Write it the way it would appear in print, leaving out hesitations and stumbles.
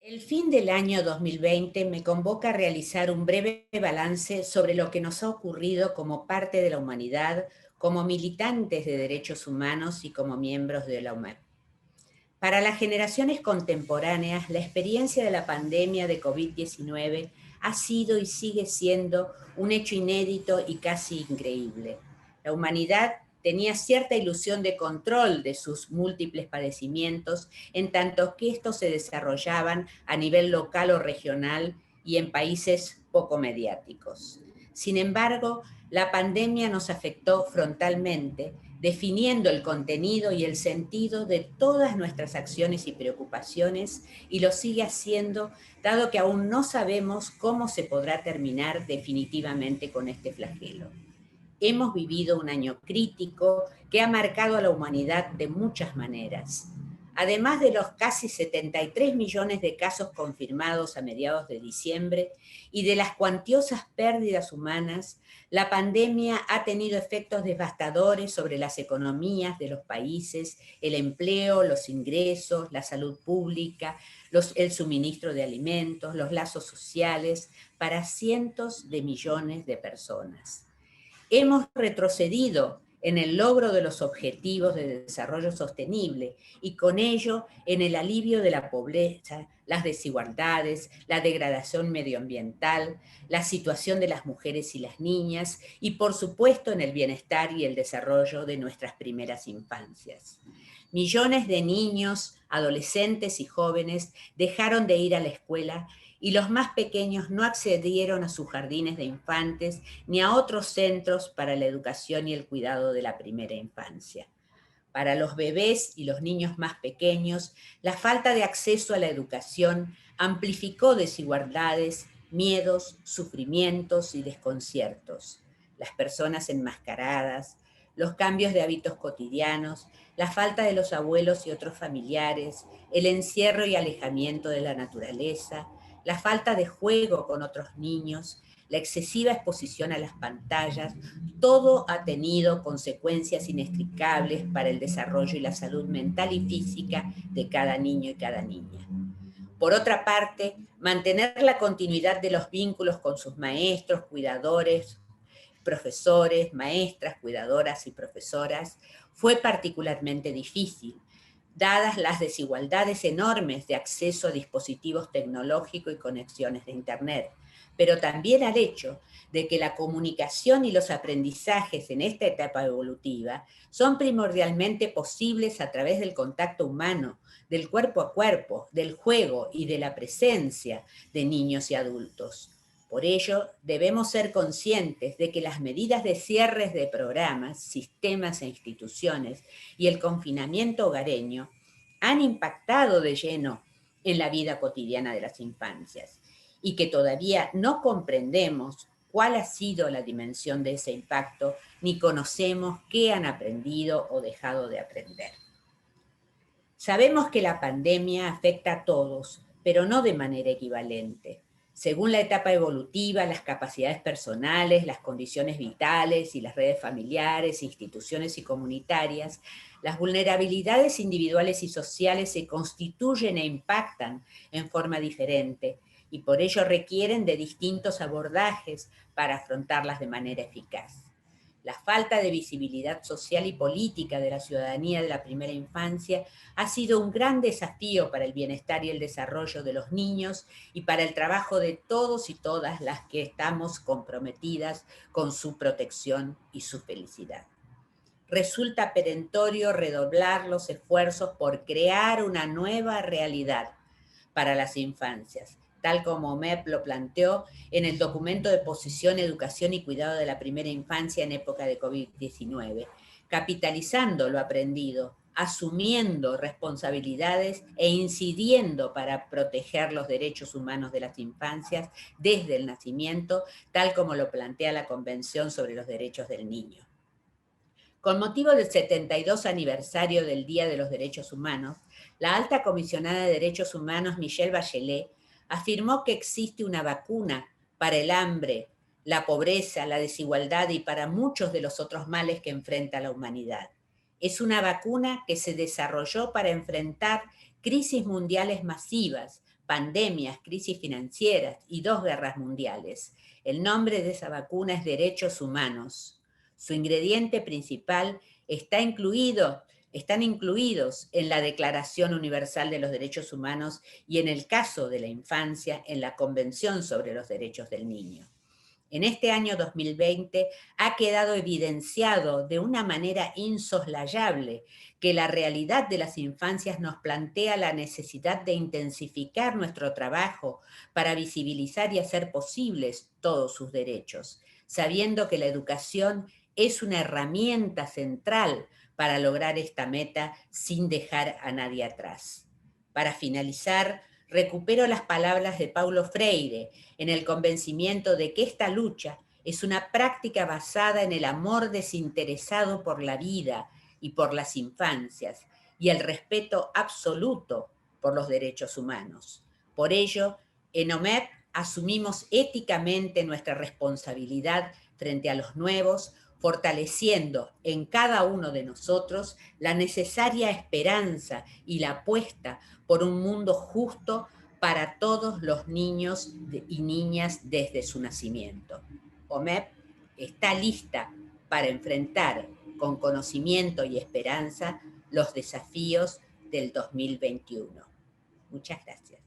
El fin del año 2020 me convoca a realizar un breve balance sobre lo que nos ha ocurrido como parte de la humanidad, como militantes de derechos humanos y como miembros de la humanidad. Para las generaciones contemporáneas, la experiencia de la pandemia de COVID-19 ha sido y sigue siendo un hecho inédito y casi increíble. La humanidad tenía cierta ilusión de control de sus múltiples padecimientos, en tanto que estos se desarrollaban a nivel local o regional y en países poco mediáticos. Sin embargo, la pandemia nos afectó frontalmente, definiendo el contenido y el sentido de todas nuestras acciones y preocupaciones, y lo sigue haciendo, dado que aún no sabemos cómo se podrá terminar definitivamente con este flagelo. Hemos vivido un año crítico que ha marcado a la humanidad de muchas maneras. Además de los casi 73 millones de casos confirmados a mediados de diciembre y de las cuantiosas pérdidas humanas, la pandemia ha tenido efectos devastadores sobre las economías de los países, el empleo, los ingresos, la salud pública, el suministro de alimentos, los lazos sociales para cientos de millones de personas. Hemos retrocedido en el logro de los objetivos de desarrollo sostenible y con ello en el alivio de la pobreza, las desigualdades, la degradación medioambiental, la situación de las mujeres y las niñas y por supuesto en el bienestar y el desarrollo de nuestras primeras infancias. Millones de niños, adolescentes y jóvenes dejaron de ir a la escuela y los más pequeños no accedieron a sus jardines de infantes ni a otros centros para la educación y el cuidado de la primera infancia. Para los bebés y los niños más pequeños, la falta de acceso a la educación amplificó desigualdades, miedos, sufrimientos y desconciertos. Las personas enmascaradas, los cambios de hábitos cotidianos, la falta de los abuelos y otros familiares, el encierro y alejamiento de la naturaleza, la falta de juego con otros niños, la excesiva exposición a las pantallas, todo ha tenido consecuencias inextricables para el desarrollo y la salud mental y física de cada niño y cada niña. Por otra parte, mantener la continuidad de los vínculos con sus maestros, cuidadores, profesores, maestras, cuidadoras y profesoras fue particularmente difícil, dadas las desigualdades enormes de acceso a dispositivos tecnológicos y conexiones de Internet, pero también al hecho de que la comunicación y los aprendizajes en esta etapa evolutiva son primordialmente posibles a través del contacto humano, del cuerpo a cuerpo, del juego y de la presencia de niños y adultos. Por ello, debemos ser conscientes de que las medidas de cierres de programas, sistemas e instituciones y el confinamiento hogareño han impactado de lleno en la vida cotidiana de las infancias y que todavía no comprendemos cuál ha sido la dimensión de ese impacto ni conocemos qué han aprendido o dejado de aprender. Sabemos que la pandemia afecta a todos, pero no de manera equivalente. Según la etapa evolutiva, las capacidades personales, las condiciones vitales y las redes familiares, instituciones y comunitarias, las vulnerabilidades individuales y sociales se constituyen e impactan en forma diferente y por ello requieren de distintos abordajes para afrontarlas de manera eficaz. La falta de visibilidad social y política de la ciudadanía de la primera infancia ha sido un gran desafío para el bienestar y el desarrollo de los niños y para el trabajo de todos y todas las que estamos comprometidas con su protección y su felicidad. Resulta perentorio redoblar los esfuerzos por crear una nueva realidad para las infancias, tal como MEP lo planteó en el documento de posición, educación y cuidado de la primera infancia en época de COVID-19, capitalizando lo aprendido, asumiendo responsabilidades e incidiendo para proteger los derechos humanos de las infancias desde el nacimiento, tal como lo plantea la Convención sobre los Derechos del Niño. Con motivo del 72 aniversario del Día de los Derechos Humanos, la alta comisionada de Derechos Humanos, Michelle Bachelet, afirmó que existe una vacuna para el hambre, la pobreza, la desigualdad y para muchos de los otros males que enfrenta la humanidad. Es una vacuna que se desarrolló para enfrentar crisis mundiales masivas, pandemias, crisis financieras y 2 guerras mundiales. El nombre de esa vacuna es derechos humanos. Su ingrediente principal están incluidos en la Declaración Universal de los Derechos Humanos y en el caso de la infancia, en la Convención sobre los Derechos del Niño. En este año 2020 ha quedado evidenciado de una manera insoslayable que la realidad de las infancias nos plantea la necesidad de intensificar nuestro trabajo para visibilizar y hacer posibles todos sus derechos, sabiendo que la educación es una herramienta central para lograr esta meta sin dejar a nadie atrás. Para finalizar, recupero las palabras de Paulo Freire en el convencimiento de que esta lucha es una práctica basada en el amor desinteresado por la vida y por las infancias y el respeto absoluto por los derechos humanos. Por ello, en OMEP asumimos éticamente nuestra responsabilidad frente a los nuevos, fortaleciendo en cada uno de nosotros la necesaria esperanza y la apuesta por un mundo justo para todos los niños y niñas desde su nacimiento. OMEP está lista para enfrentar con conocimiento y esperanza los desafíos del 2021. Muchas gracias.